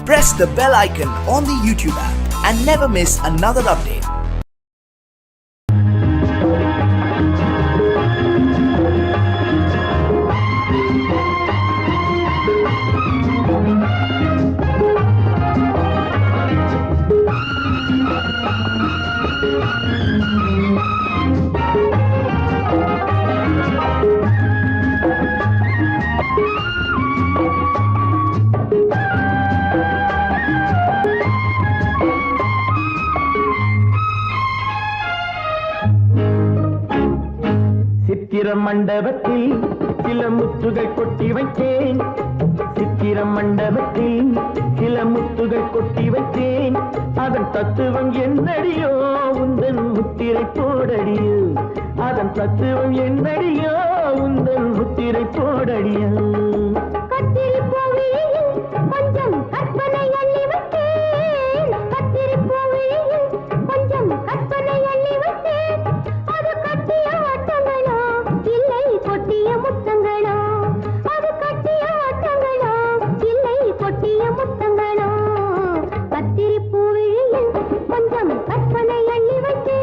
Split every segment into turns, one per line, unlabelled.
Press the bell icon on the YouTube app and never miss another update.
சித்திர மண்டபத்தில் சில முத்துகள் கொட்டி வைத்தேன். சித்திர மண்டபத்தில் சில முத்துகள் கொட்டி வைத்தேன். அதன் தத்துவம் என்னடியோ உந்தன் முத்திரை போடடியோ. அதன் தத்துவம் என்னடியோ உந்தன் முத்திரை போடடியோ. கொஞ்சம் கற்பனை அள்ளி வைத்தேன். கத்திரி பூவியில் கொஞ்சம் கற்பனை அள்ளி வைத்தேன். அது கட்டிய ஆட்டங்களோ இல்லை கொட்டிய முத்தங்களோ. அது கட்டிய ஆட்டங்களோ இல்லை கொட்டிய முத்தங்களோ. கத்திரி பூவியில் கொஞ்சம் கற்பனை அள்ளி வைத்தேன்.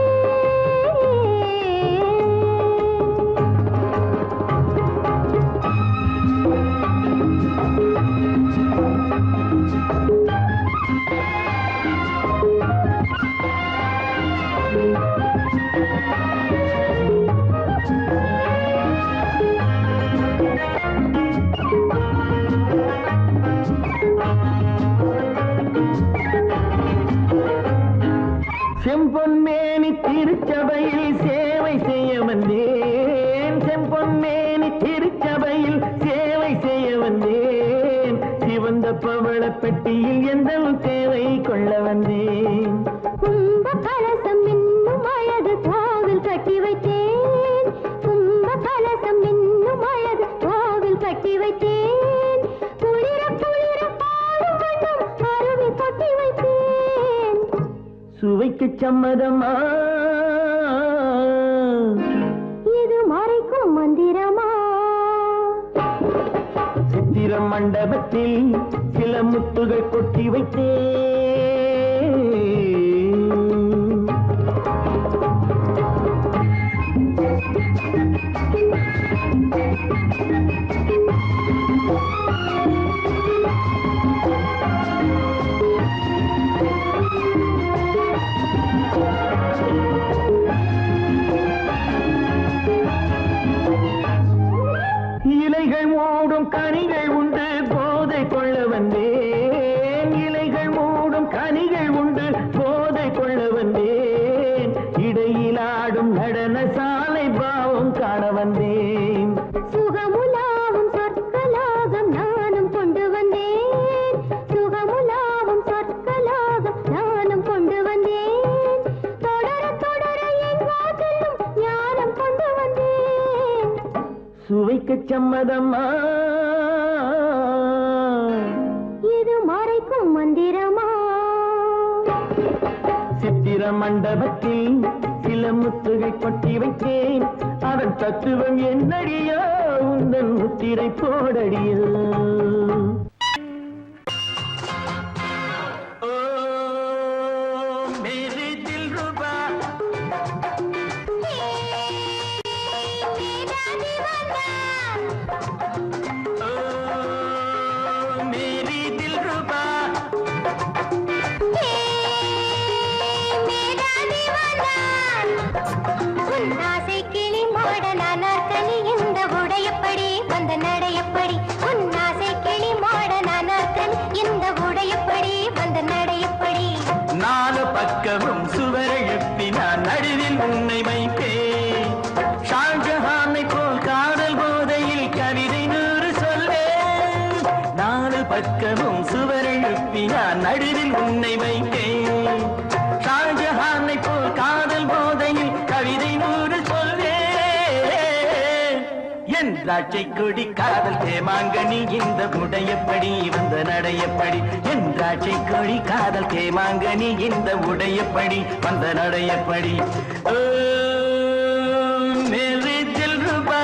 செம்பொன்மேனி திருச்சபையில் சேவை செய்ய வந்தேன். செம்பொன்மேனி திருச்சபையில் சேவை செய்ய வந்தேன். சிவந்த பவள பெட்டியில் எந்த சேவை கொள்ள வந்தேன். கும்ப கலசம் இன்னும் அழகு கோவில் கட்டி வைத்தேன். கும்ப கலசம் இன்னும் அழகு கோவில் கட்டி வைத்தேன். குளிர குளிர பாடும் வண்ணம் அருவி கொட்டி வைத்தேன். சுவைக்கு சம்மதமா இது மறைக்கும் மந்திரமா? சித்திர மண்டபத்தில் சில முத்துகள் கொட்டி வைத்தேன். இலைகள் மூடும் கனிகள் உண்டு போதை கொள்ள வந்தேன். இலைகள் மூடும் கனிகள் உண்டு போதை கொள்ள வந்தேன். இடையில் ஆடும் நடன சாலை பாவம் காண வந்தேன். சுகமுலாவும் சொற்கலாகம் நானும் கொண்டு வந்தேன். சுகமுலாவும் சொற்கலாகம் நானும் கொண்டு வந்தேன். தொடர தொடர எங்கோ செல்லும் ஞானம் கொண்டு வந்தேன். சுவைக்கு சம்மதமா இது மறைக்கும் மந்திரமா? சித்திர மண்டபத்தில் சில முத்துகை கொட்டி வைத்தேன். அதன் தத்துவம் என்னடியோ உந்தன் முத்திரை போடடியோ.
உன்னாசை கிளி மாடனான கனி இந்த உடையப்படி வந்த நடையப்படி. உன்னாசை கிளி மாடனான கனி இந்த உடையப்படி வந்த நடையப்படி.
நாலு பக்கமும் சுவரெழுப்பி நான் நடுவில் உன்னை வைப்பேன். ஷாஜஹானை போல் காதல் போதையில் கவிதை 100 சொல்வேன். நாலு பக்கமும் சுவரெழுப்பி நான் நடுவில் உன்னை வைப்பேன். ஷாஜஹானை போல் காதல் போதையில் கவிதை 100 சொல்வேன். என் திராட்சை கொடி காதல் தேமாங்கனி இந்த உடையப்படி வந்த நடையப்படி. என் திராட்சை கொடி காதல் தேமாங்கனி இந்த உடையப்படி வந்த நடையப்படி. ஓ மேரே தில் ரூபா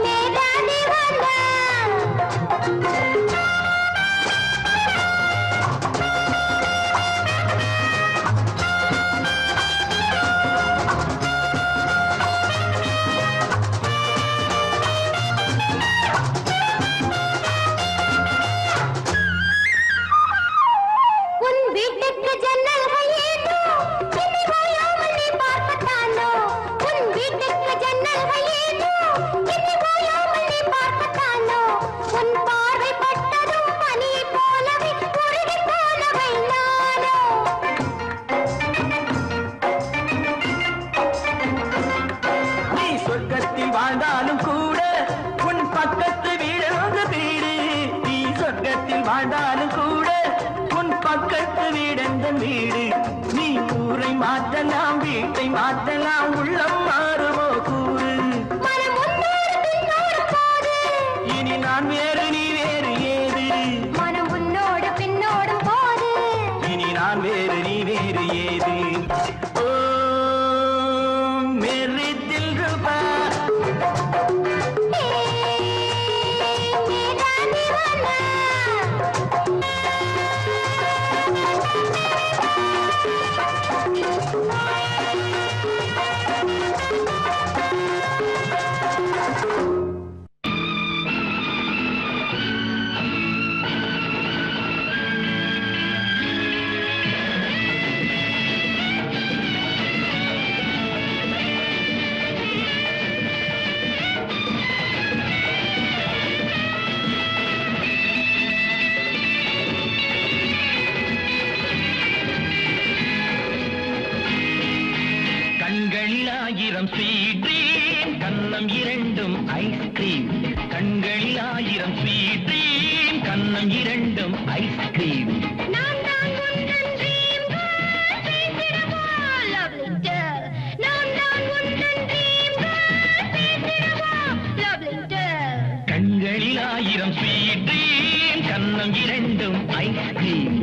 मेरा दीवाना
பக்கத்தில் வாழ்ந்தாலும் கூட உன் பக்கத்து வீடெந்த வீடு நீ ஊரை மாற்றலாம் வீட்டை மாற்றலாம் உள்ளம் மாறுமோ கூறு இனி நான் வேறு நீ வேறு ஏது
மனம் உன்னோடு பின்னோடும் போது
இனி நான் வேறு நீ வேறு ஏது ஓ மேரி தில் ரூபா ஸ்வீட்ரீம் கண்ணம் இரண்டும் ஐஸ்கிரீம் கண்களில் 1000 ஸ்வீட்ரீம் கண்ணம் இரண்டும் ஐஸ்கிரீம்
நான் தான் உந்தன் ட்ரீம் கேர்ள் பேசிடவா லவ்லி கேர்ள் நான் தான் உந்தன் ட்ரீம் கேர்ள் பேசிடவா லவ்லி கேர்ள்
கண்களில் 1000 ஸ்வீட்ரீம் கண்ணம் இரண்டும் ஐஸ்கிரீம்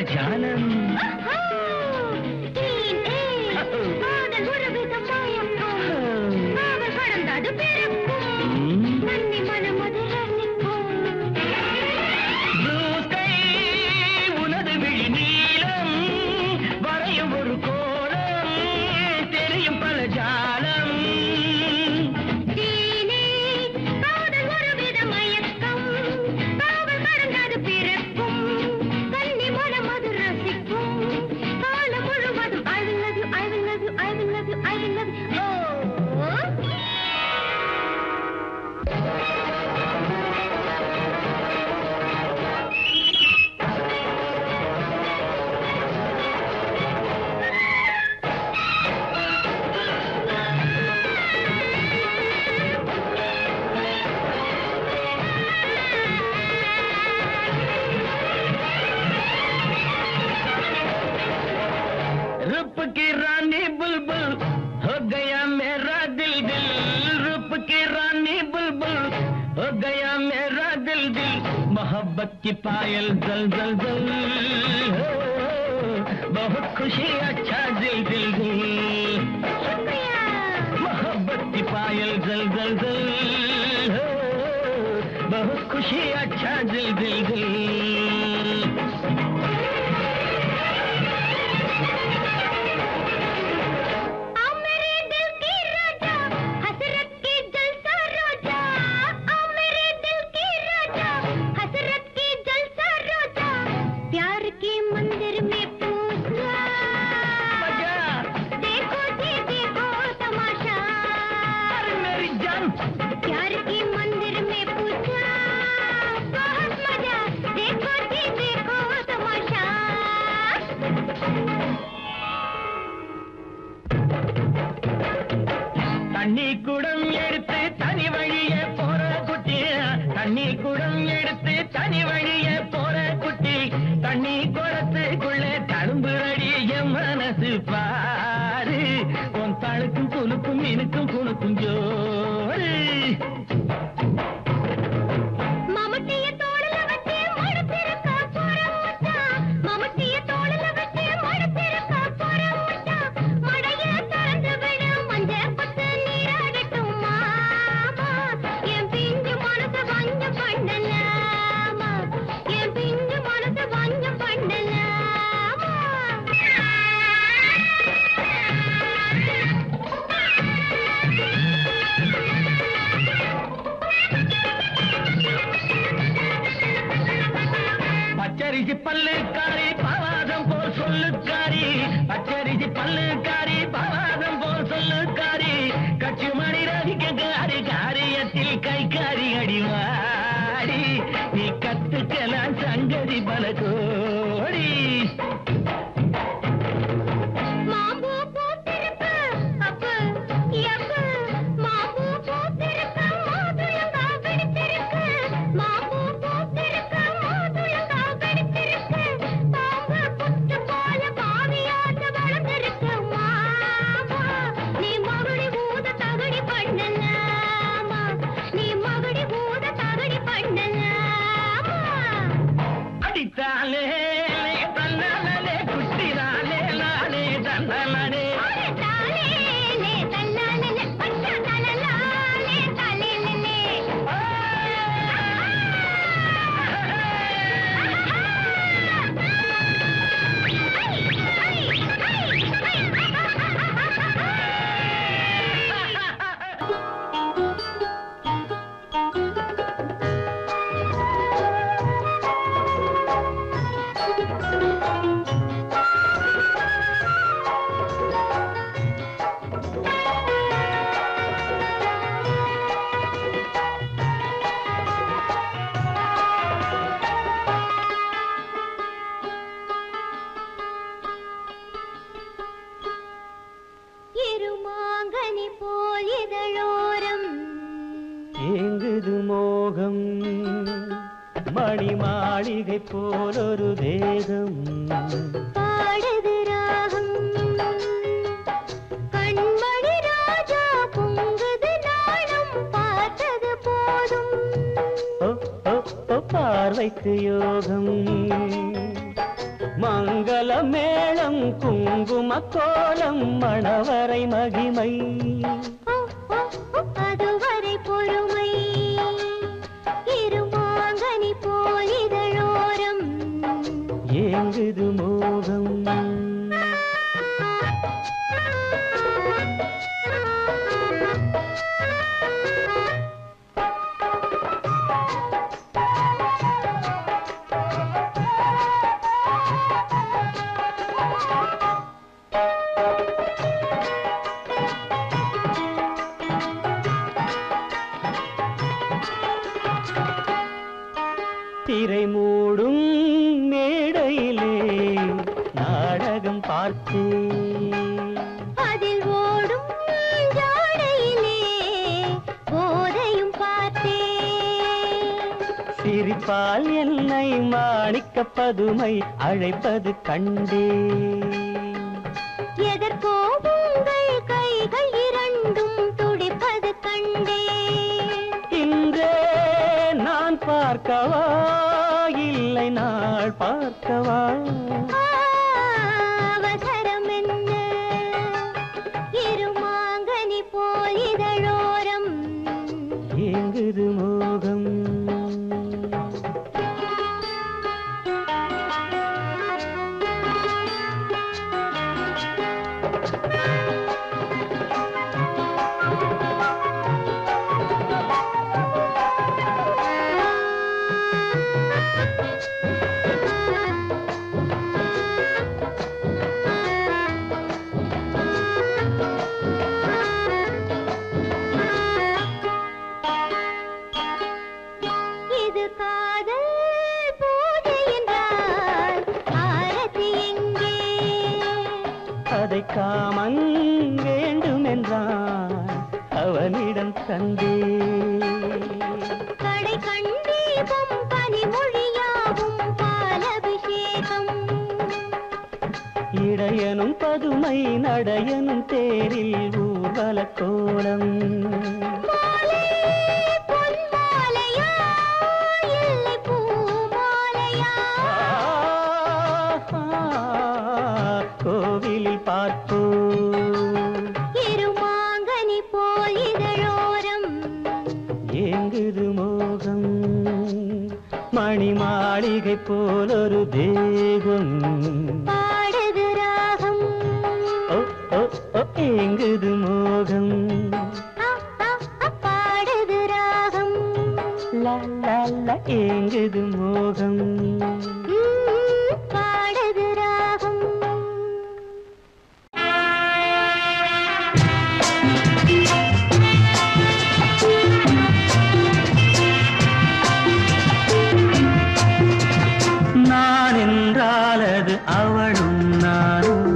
ஜாலம் காதல் ஒரு விதம் மயக்கும் காதல் கடந்தது பெருக்கும் நன்னி மனம் அது ரசிக்கும் உனது விழி நீளம் வரையும் ஒரு கோலம் தெரியும் பல ஜாலம் காதல் ஒரு விதம் மயக்கம் காதல் கடந்தது பிறக்கும் रूप की रानी बुलबुल हो गया मेरा दिल दिल रूप की रानी बुलबुल हो गया मेरा दिल दिल मोहब्बत की पायल जल जल जल बहुत खुशी अच्छा दिल दिल दिल मोहब्बत की पायल जल जल जल बहुत खुशी अच्छा दिल दिल दिल தண்ணி குடம் எடுத்து தனி வழியே போற குட்டி தண்ணி குடம் எடுத்து தனி வழியே போற குட்டி தண்ணி குடத்துக்குள்ளே தழும்பு அடிய மனசு பாரு உன் தழுக்கும் குலுக்கும் இனுக்கும் குணுக்கும் ஜோரு தன்னாலே ஏங்குது மோகம் மணி மாளிகை போலொரு தேகம்
பாடுது ராகம் கண்மணி ராஜா பொங்குது நாளும் பார்த்தது போதும்
பார்வைக்கு யோகம் மங்கள மேளம் குங்கும கோலம் மணவரை மகிமை
அதுவரை பொறுமை இருமாங்கனி போல் இதழோரம்
ஏங்குது மோகம் திரை மூடும் மேடையிலே நாடகம் பார்த்தேன்
அதில் ஓடும் ஜாடையிலே போதையும் பார்த்தேன்
சிரிப்பால் என்னை மாணிக்க பதுமை அழைப்பது கண்டேன்
எதற்கோ உங்கள் கைகள் இரண்டும் துடிப்பது கண்டேன்
இன்றே நான் பார்க்கவா இல்லை நாள் பார்க்கவா
அவசரம் என்ன இருமாங்கனி போல் இதழோரம்
ஏங்குது மோகம்
இது காதல் பூஜை என்றால் ஆரத்தி எங்கே
அதை காமன் வேண்டும் என்றான் அவனிடம் தந்தே
கடை கண்டீபம் பனிமொழியாவும் பாலபிஷேகம்
இடையனும் பதுமை நடையனும் தேரில் ஊர்வல கோலம்
மாலை பொன்மாலையா இல்லை பூமாலையா
கோவிலில் பார்ப்போ
இருமாங்கனி போல் இதழோரம்
ஏங்குது மோகம் மணி மாளிகை போலொரு தேகம்
பாடுது ராகம்
ஏங்குது மோகம்
பாடுது ராகம்
லா லா லா ஏங்குது மோகம்
பாடுது ராகம்
நான் என்றால் அது அவளும் நானும்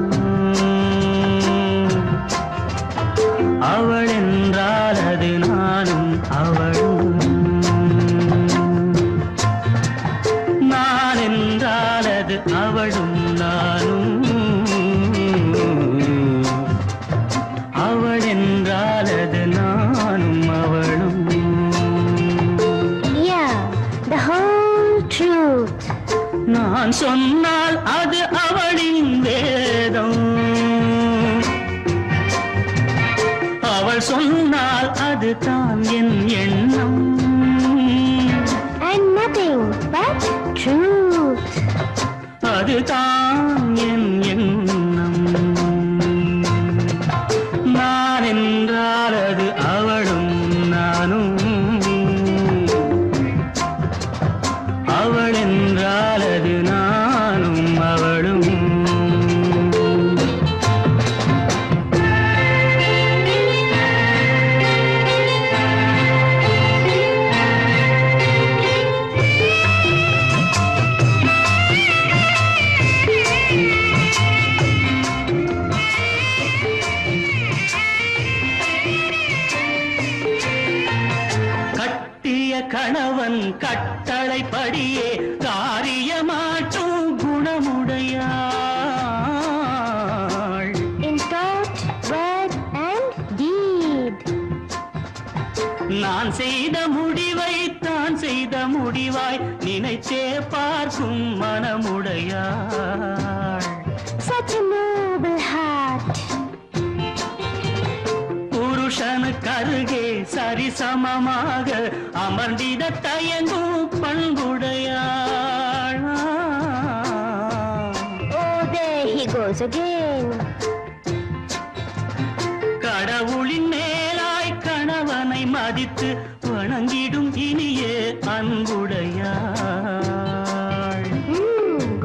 சொன்னால் அதுதான் என் எண்ணம்.
And nothing but truth.
அதுதான் என் எண்ணம். நான் என்றால் அது அவளும் நானும், அவள் என்றால் அது நானும் அவளும். கணவன் கட்டளைப்படியே காரியமாற்றும் குணமுடையாள்.
In thought, word and deed.
நான் செய்த முடிவை தான் செய்த முடிவாய் நினைச்சே பார்க்கும் மனமுடையாள்.
Such a noble heart.
புருஷனுக்கருகே சரிசமமாக அமர்ந்திட தயங்கும் பண்புடையாள்.
Oh, there he goes again.
கடவுளின் மேலாய் கணவனை மதித்து வணங்கிடும் இனிய அன்புடையாள்.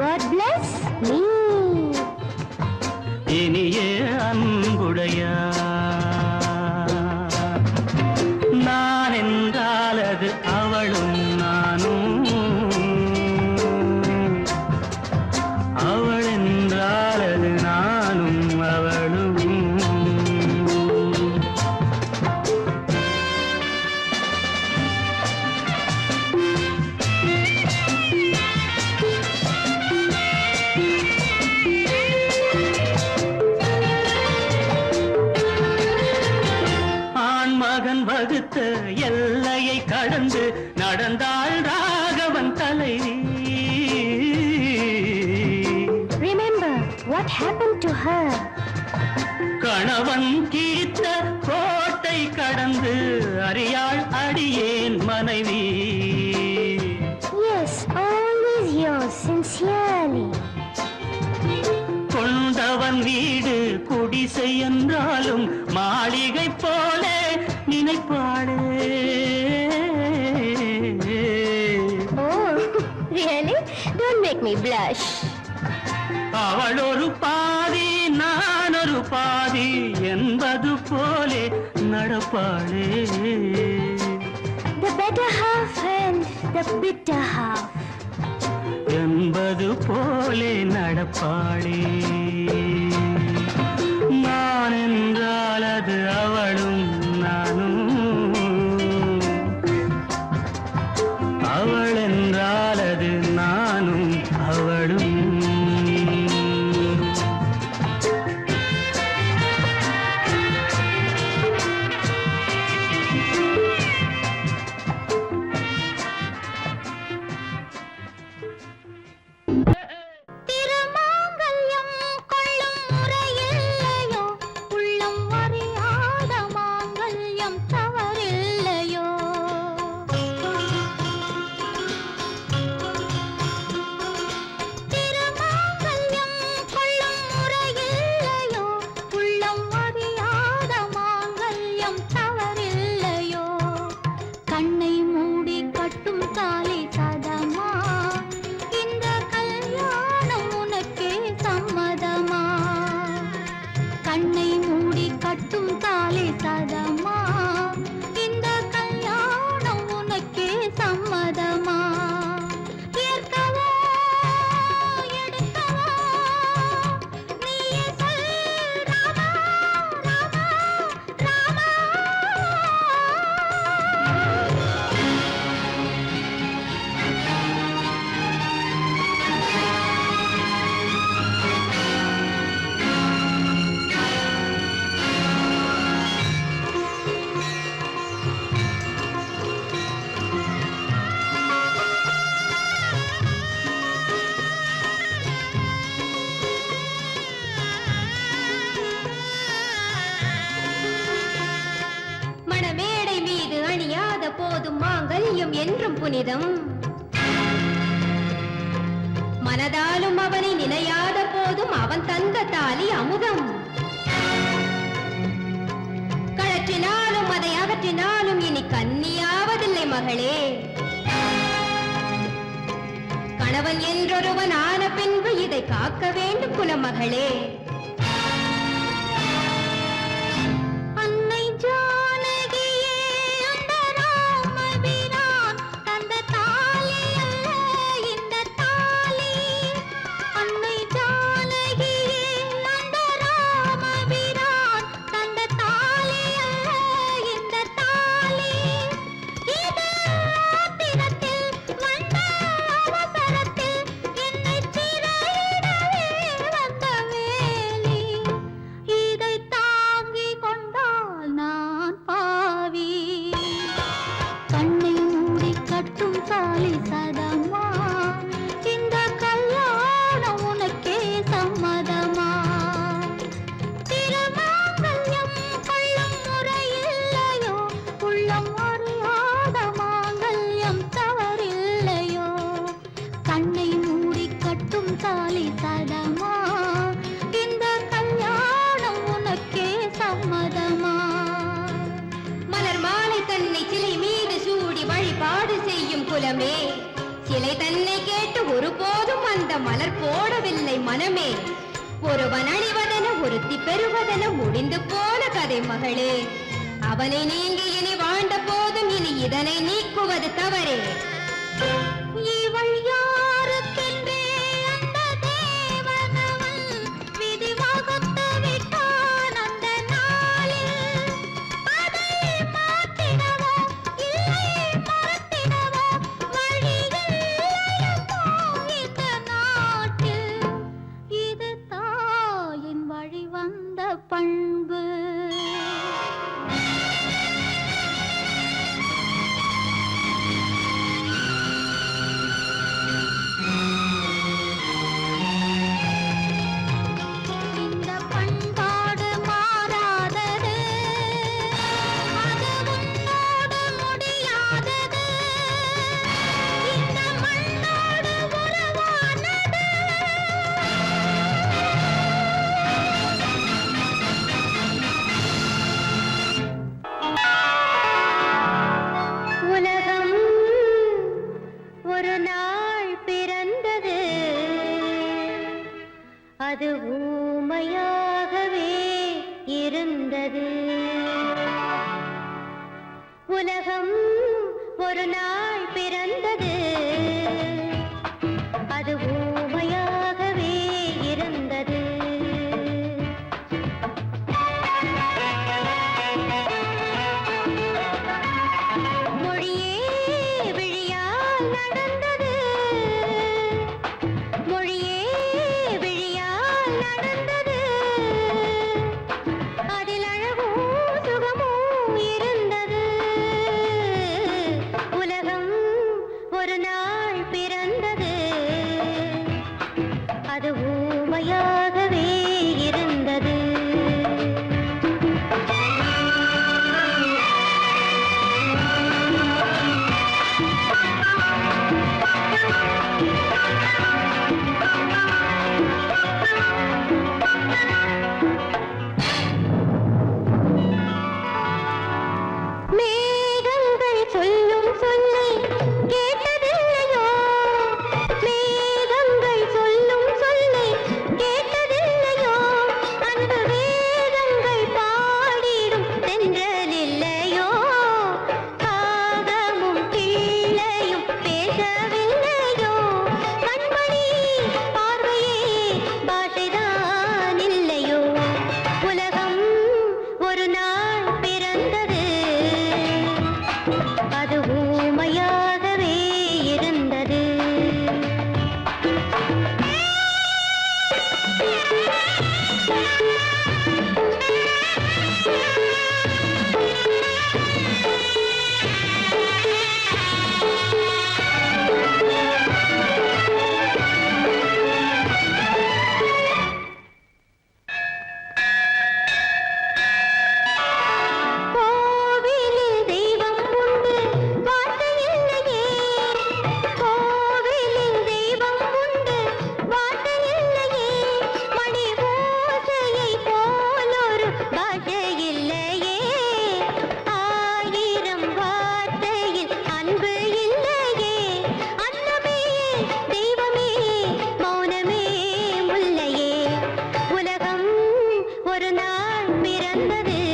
God bless me.
இனிய அன்புடையாள். நான் என்றால் அது அவளும் நானும், அவள் என்றால் அது நானும் அவளும். மகன் வகுத்த எல்லையை கடந்து நடந்தாள் ராகவன் தலைவி.
Remember what happened to her.
கணவன் கீழ்த்த கோட்டை கடந்து அறியாள் அடியேன் மனைவி.
Yes, all is yours sincerely.
கொண்டவன் வீடு குடிசை என்றாலும் மாளிகை போல நினைப்பாளே.
Oh, really? Don't make me blush.
அவள் ஒரு பாதி நான் ஒரு பாதி என்பது போலே நடப்பாளே.
The better half and the bitter half.
என்பது போலே நடப்பாளே. நான் என்றால் அது அவளும் நானும், அவள் என்றால் அது நானும் அவளும்.
திருமாங்கல்யம் கொள்ளும் முறையில்லையோ, உள்ளம் அறியாத மாங்கல்யம் தவறில்லையோ. திருமாங்கல்யம் கொள்ளும் முறையில்லையோ, உள்ளம் அறியாத மாங்கல்யம் தவறில்லையோ. கண்ணை மூடி கட்டும் தாலி சதமா, இந்த கல்யாணம் உனக்கே சம்மதமா. கண்ணை மூடி கட்டும் தாலி சதமா, இந்த கல்யாணம் உனக்கே சம்மதமா. ஏற்கவா எடுக்கவா, நீயே சொல் ராமா ராமா ராமா. போதும் மாங்கல்யம் என்றும் புனிதம். மனதாலும் அவனை நினையாத போதும் அவன் தந்த தாலி அமுதம். கழற்றினாலும் அதை அகற்றினாலும் இனி கன்னியாவதில்லை மகளே. கணவன் என்றொருவன் ஆன பின்பு இதை காக்க வேண்டும் குலமகளே. அன்னை ஜானகியே அந்த ராமபிரான் தந்த தாலி அல்ல இந்த தாலி. அன்னை ஜானகியே அந்த ராமபிரான் தந்த தாலி அல்ல இந்த தாலி. இது ஆத்திரத்தில் வந்த அவசரத்தில் என்னை சிறையிடவே வந்த வேலி. இதை தாங்கிக் கொண்டால் நான் பாவி. கண்ணை மூடி கட்டும் தாலி சதமா, இந்த கல்யாணம் உனக்கே சம்மதமா? திருமாங்கல்யம் கொள்ளும் முறையில்லையோ, உள்ளம் அறியாத மாங்கல்யம் தவறில்லையோ? கண்ணை மூடி கட்டும் தாலி சதமா, இந்த கல்யாணம் உனக்கே சம்மதமா? மலர் மாலை தன்னை சிலை மீது சூடி வழிபாடு செய்யும் குலமே, சிலை தன்னை கேட்டு ஒருபோதும் அந்த மலர் போடவில்லை மனமே. ஒருவன் அழிவதென ஒருத்தி பெறுவதென முடிந்து போன கதை மகளே. அவனை நீங்கி இனி வாழ்ந்த போதும் இனி இதனை நீக்குவது தவறே. இவள் யாருக்கென்றே அந்த தேவனவன் விதி வகுத்து விட்டான் அந்த நாளில். அதை மாற்றிடவோ இல்லை மறத்திடவோ வழியில்லையோ இந்த நாட்டில். இது தாயின் வழி வந்த பண்பு. இந்த பண்பாடு மாறாதது, அது உன்னோடு முடியாதது. இந்த மண்ணோடு உறவானது. பிறந்தது